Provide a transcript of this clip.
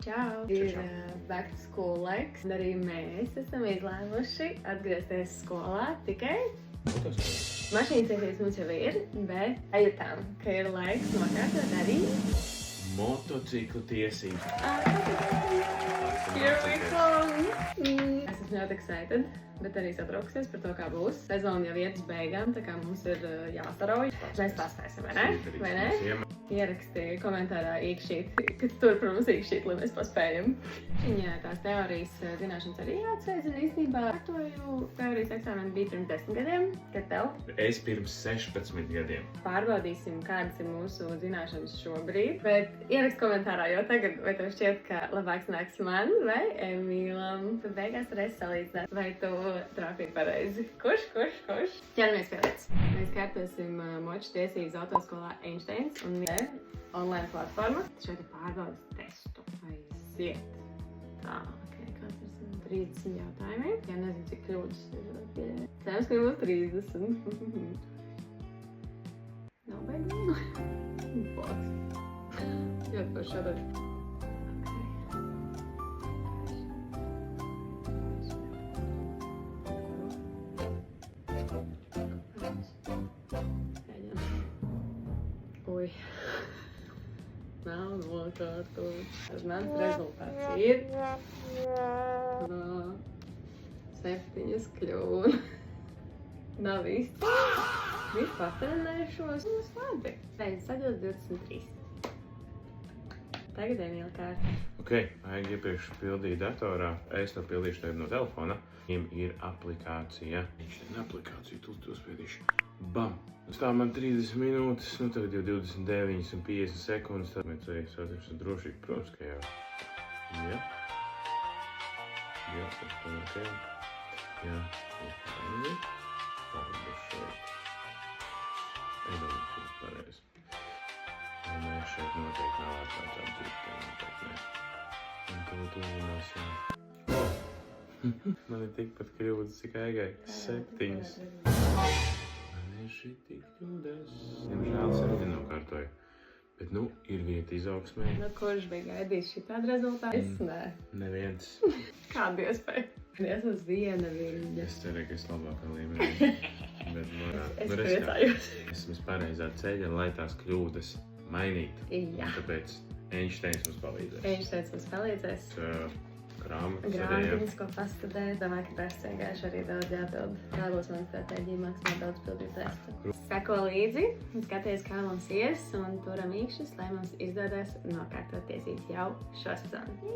Čau! Ir back to school laiks, un arī mēs esam izlēmuši atgriezties skolā tikai mašīnas tiesības mums jau ir, bet sajūtām, ka ir laiks nokārtot arī motociklu tiesības. Here we come! Es esmu ļoti excited, bet arī satrauksies par to, kā būs. Sezona jau iet uz beigām, tā kā mums ir jāstarauj. Mēs paspēsim, vai ne? Ierakstīja komentārā īkšķīt, ka turpin mums īkšķīt, lai mēs paspējam. Viņa tās teorijas zināšanas arī jāatceļ, un īstenībā kārtoju teorijas eksāmeni bija pirms 10 gadiem, kad tev? Es pirms 16 gadiem. Pārbaudīsim, kādas ir mūsu zināšanas šobrīd, bet ierakst komentārā jau tagad, vai tev šķiet, ka labāks nāks man vai Emīlam. Tad beigās varēs salīdzināt, vai tu trāpīji pareizi. Kurš? Ķeramies pie lietas. Mēs kārtosim moču tiesības autoskolā Einsteins un online platforma. Šeit ir pārbaudas testu. Aiziet. Tā, kāds ir 30 jautājumi. Jā, nezinu, cik kļūdas ir. Cerams, ka būs 30. Nav beigām. Boks. Ļoti par šādā. Ui. Nav nokārtots. Mans rezultāts ir 7 kļūdas. Nav īsti. Visu patrenēšos. Mums labi. Pēc saļos 23. Tagad Emīla kārta. Ok, vajag iepriekš pildīt datorā. Es to pildīšu tagad no telefona. Viņam ir aplikācija. Aplikācija, tu spiedīšu. Bam! Tā man 30 minūtes, nu tagad jau 29 un 50 sekundes. Tad mēs arī sāksim drošīgi, protams, ka jā. Jā. Jā, tas tā ok. Jā, pareizi. Pareizi šeit. Es domāju, ka tas pareizi. Un mēs šeit noteikti nav atklātām dzīvtēm, bet ne. Un to runāsim. Man ir tikpat kļūdas, cik aigai. 7. Man ir šī tik kļūdas. Diemžēl es arī nenokārtoju. Bet, nu, ir vieta izaugsmē. Nu, kurš bija gaidījis šitādu rezultātu? Es nē. Neviens. Kādu iespēju? Es uz viena viņa. Es cerēju, ka es labākā līmenī. Bet, nu, Es priecājos. Esmu pareizā ceļa, lai tās kļūdas mainītu. Jā. Un tāpēc Einsteins mums palīdzēs. Einsteins mums palīdzēs. Grāmatiņas, ko pastudēt. Domāju, ka pēc vienkārši arī daudz jāpild. Tā būs mana stratēģija, maksimāli daudz pildīt testu. Seko līdzi, skaties, kā mums ies, un turam īkšķus, lai mums izdodas nokārtot tiesības jau šo sezonu.